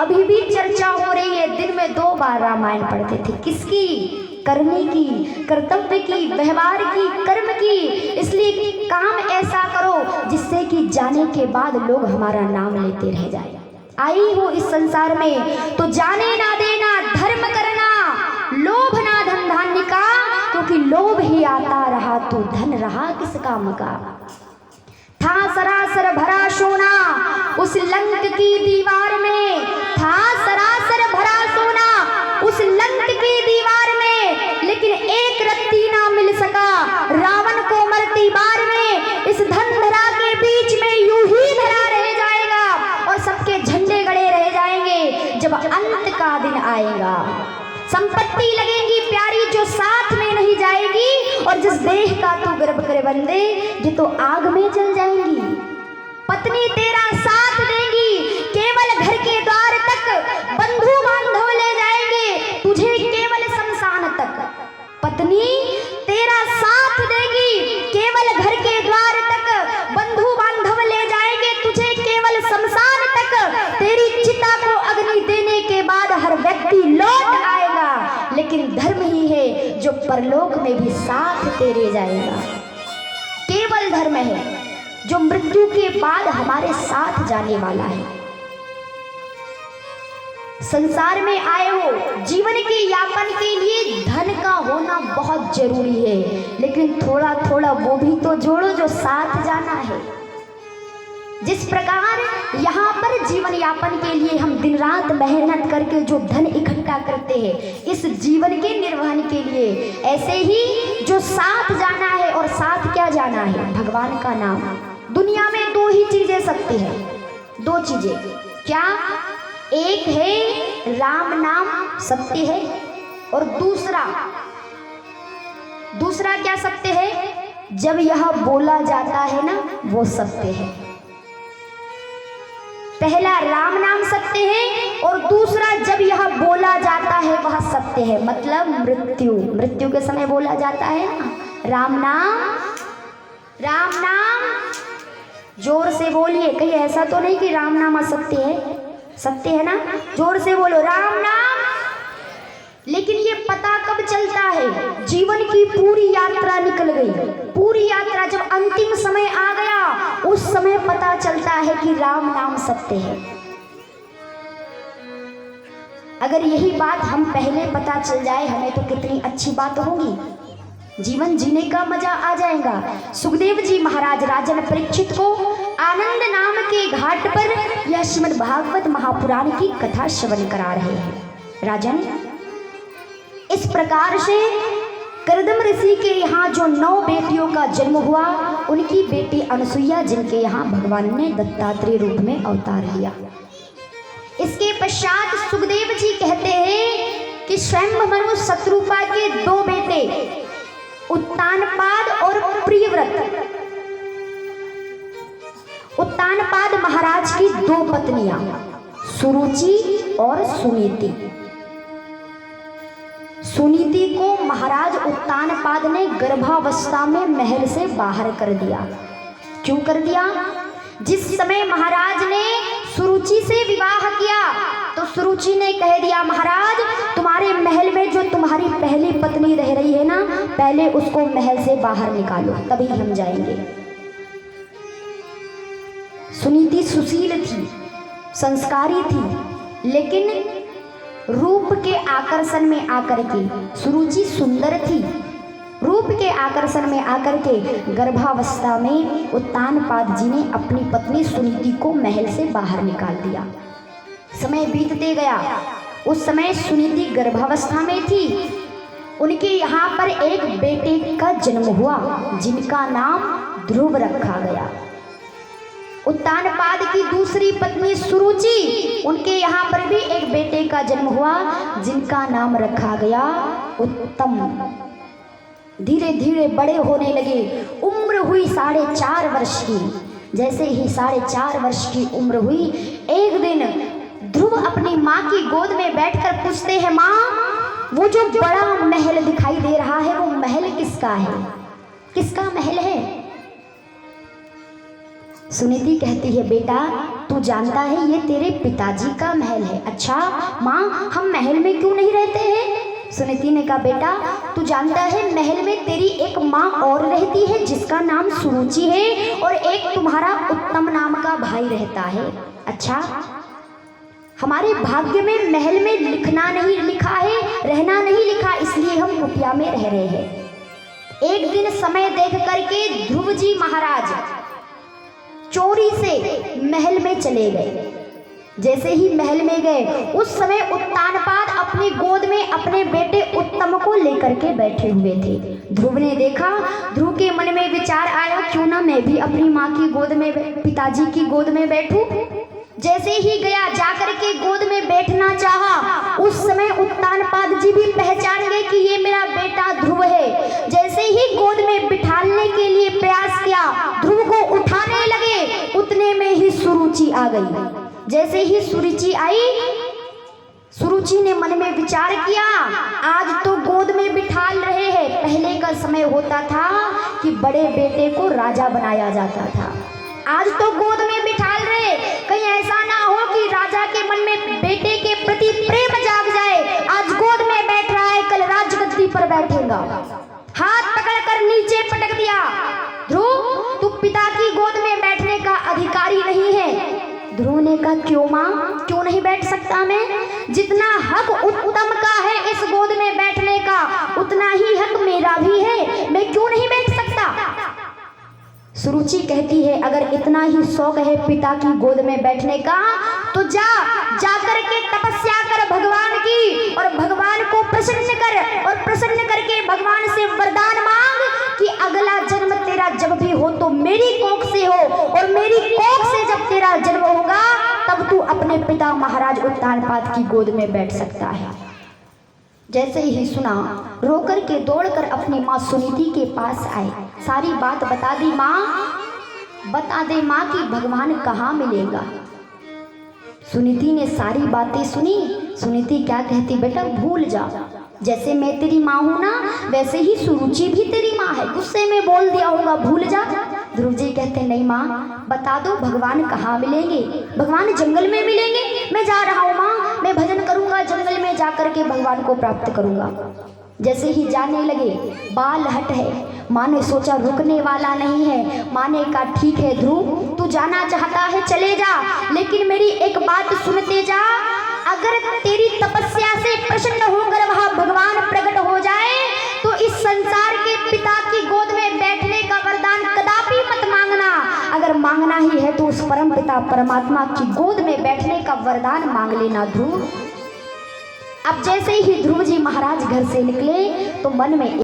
अभी भी चर्चा हो रही है। दिन में 2 बार रामायण पढ़ते थे। किसकी? करने की, कर्तव्य की, व्यवहार की, कर्म की। इसलिए काम ऐसा करो जिससे कि जाने के बाद लोग हमारा नाम लेते रह जाए। आई हो इस संसार में तो जाने ना देना, धर्म करना, लोभ ना धन धान्य का, क्योंकि लोभ ही आता रहा तो धन रहा किस काम का। था सरासर भरा सोना उस लंक की दीवार में, था सरासर भरा सोना उस लंक की दीवार में, लेकिन एक रत्ती ना मिल सका रावण को मरती बार में। इस धन धरा के बीच में यूं ही धरा रह जाएगा और सबके झंडे गड़े रह जाएंगे जब अंत का दिन आएगा। संपत्ति लगेगी प्यारी जो साथ में नहीं जाएगी, और जिस देह का तू गर्व करे बंदे ये तो आग में जल जाएंगी। पत्नी तेरा साथ देगी केवल घर के द्वार तक, बंधु बांधव ले जाएंगे तुझे केवल शमशान तक। पत्नी तेरा साथ देगी केवल घर के द्वार तक, बंधु बांधव ले जाएंगे तुझे केवल शमशान तक। तेरी चिता को अग्नि देने के बाद हर व्यक्ति लौट आएगा, लेकिन धर्म ही है जो परलोक में भी साथ तेरे जाएगा। केवल धर्म है जो मृत्यु के बाद हमारे साथ जाने वाला है। संसार में आए हो जीवन के यापन के लिए धन का होना बहुत जरूरी है, लेकिन थोड़ा थोड़ा वो भी तो जोड़ो जो साथ जाना है। जिस प्रकार यहाँ पर जीवन यापन के लिए हम दिन रात मेहनत करके जो धन इकट्ठा करते हैं इस जीवन के निर्वहन के लिए, ऐसे ही जो साथ जाना है, और साथ क्या जाना है? भगवान का नाम। दुनिया में 2 ही चीजें सत्य है, 2 चीजें। क्या? एक है राम नाम सत्य है, और दूसरा क्या सत्य है? जब यह बोला जाता है ना वो सत्य है। पहला राम नाम सत्य है, और दूसरा जब यह बोला जाता है वह सत्य है। मतलब मृत्यु के समय बोला जाता है ना राम नाम। जोर से बोलिए, कहीं ऐसा तो नहीं कि राम नाम असत्य है, सत्य है ना। जोर से बोलो राम नाम। लेकिन ये पता कब चलता है? जीवन की पूरी यात्रा निकल गई, पूरी यात्रा जब अंतिम समय आ गया उस समय पता चलता है कि राम नाम सत्य है। अगर यही बात हम पहले पता चल जाए हमें तो कितनी अच्छी बात होगी, जीवन जीने का मजा आ जाएगा। सुखदेव जी महाराज राजन परीक्षित को आनंद नाम के घाट पर यह श्रीमद् भागवत महापुराण की कथा श्रवण करा रहे हैं। राजन, इस प्रकार से करदम ऋषि के यहाँ जो 9 बेटियों का जन्म हुआ, उनकी बेटी अनसुईया जिनके यहाँ भगवान ने दत्तात्रेय रूप में अवतार लिया। इसके पश्चात सुखदेव जी कहते हैं कि स्वयं शत्रुपा के 2 बेटे उत्तानपाद और प्रियव्रत। उत्तानपाद महाराज की 2 पत्नियां सुरुचि और सुनीति। सुनीति को महाराज उत्तानपाद ने गर्भावस्था में महल से बाहर कर दिया। क्यों कर दिया? जिस समय महाराज ने सुरुचि से विवाह किया तो सुरुचि ने कह दिया महाराज तुम्हारे महल में जो तुम्हारी पहली पत्नी रह रही है ना, पहले उसको महल से बाहर निकालो तभी हम जाएंगे। सुनीति सुशील थी, संस्कारी थी, लेकिन रूप के आकर्षण में आकर के सुरुचि सुंदर थी। रूप के आकर्षण में आकर के गर्भावस्था में उत्तानपाद जी ने अपनी पत्नी सुनीति को महल से बाहर निकाल दिया। समय बीतते गया, उस समय सुनीति गर्भावस्था में थी। उनके यहाँ पर एक बेटे का जन्म हुआ जिनका नाम ध्रुव रखा गया। उत्तानपाद की दूसरी पत्नी सुरुचि, उनके यहाँ पर भी एक बेटे का जन्म हुआ जिनका नाम रखा गया उत्तम। धीरे धीरे बड़े होने लगे, उम्र हुई 4.5 वर्ष की। जैसे ही 4.5 वर्ष की उम्र हुई, एक दिन ध्रुव अपनी माँ की गोद में बैठकर पूछते हैं, माँ वो जो बड़ा महल दिखाई दे रहा है वो महल किसका है? किसका महल है? सुनीति कहती है, बेटा तू जानता है ये तेरे पिताजी का महल है। अच्छा माँ, हम महल में क्यों नहीं रहते हैं? सुनीति ने कहा बेटा, तू जानता है महल में तेरी एक माँ और रहती है जिसका नाम सुरुचि है, और एक तुम्हारा उत्तम नाम का भाई रहता है। अच्छा, हमारे भाग्य में महल में लिखना नहीं लिखा है, रहना नहीं लिखा, इसलिए हम कुटिया में रह रहे हैं। एक दिन समय देख करके ध्रुव जी महाराज चोरी से महल में चले गए। जैसे ही महल में गए उस समय उत्तानपाद अपनी गोद में अपने बेटे उत्तम को लेकर के बैठे हुए थे। ध्रुव ने देखा, ध्रुव के मन में विचार आया, क्यों ना मैं भी अपनी माँ की गोद में, पिताजी की गोद में बैठूं। जैसे ही गया, जाकर के गोद में बैठना चाहा, उस समय उत्तानपाद जी भी पहचान गए कि ये मेरा बेटा ध्रुव है। जैसे ही गोद में बिठाने के लिए प्रयास किया, ध्रुव को उठाने लगे, उतने में ही सुरुचि आ गई। जैसे ही सुरुचि आई, सुरुचि ने मन में विचार किया, आज तो गोद में बिठाल रहे हैं, पहले का समय होता था कि बड़े बेटे को राजा बनाया जाता था, आज तो गोद में बिठाल रहे, कहीं ऐसा ना हो कि राजा के मन में बेटे के प्रति प्रेम जाग जाए, आज गोद में बैठ रहा है, कल राजगद्दी पर बैठेगा। हाथ पकड़कर नीचे पटक दिया, ध्रुव तू पिता की गोद में बैठने का अधिकारी नहीं है। ध्रुव ने कहा, क्यों माँ, क्यों नहीं बैठ सकता मैं? जितना हक उत्तम का है इस गोद में बैठने का, उतना ही हक मेरा भी है, मैं क्यों नहीं बैठ सकता? सुरुचि कहती है, अगर इतना ही शौक है पिता की गोद में बैठने का, तो जा करके तपस्या कर भगवान की, और भगवान को प्रसन्न कर, और प्रसन्न करके भगवान से वरदान मांग कि अगला जन्म तेरा जब भी हो तो मेरी कोख से हो, और मेरी कोख से जब तेरा जन्म होगा तब तू अपने पिता महाराज उत्तानपाद की गोद में बैठ सकता है। जैसे ही सुना, रोकर के दौड़कर अपनी माँ सुनीति के पास आए, सारी बात बता दी। माँ, बता दे माँ कि भगवान कहाँ मिलेगा। सुनीति ने सारी बातें सुनी। सुनीति क्या कहती, बेटा भूल जा, जैसे मैं तेरी माँ हूँ ना, वैसे ही सुरुचि भी तेरी माँ है, गुस्से में बोल दिया होगा, भूल जा। ध्रुव जी कहते, नहीं माँ, बता दो भगवान कहाँ मिलेंगे। भगवान जंगल में मिलेंगे, मैं जा रहा हूँ माँ, मैं भजन करूँगा, जंगल में जा कर के भगवान को प्राप्त करूँगा। जैसे ही जाने लगे, बाल हट है, माँ ने सोचा रुकने वाला नहीं है। माँ ने कहा, ठीक है ध्रुव, तू जाना चाहता है चले जा, लेकिन मेरी एक बात सुनते जा, अगर तेरी तपस्या से प्रसन्न होकर वहाँ भगवान प्रकट हो जाए तो इस संसार के पिता की गोद में बैठने का वरदान कदापि मत मांगना। अगर मांगना ही है तो उस परम पिता परमात्मा की गोद में बैठने का वरदान मांग लेना ध्रुव। अब जैसे ही ध्रुव जी महाराज घर से निकले तो मन में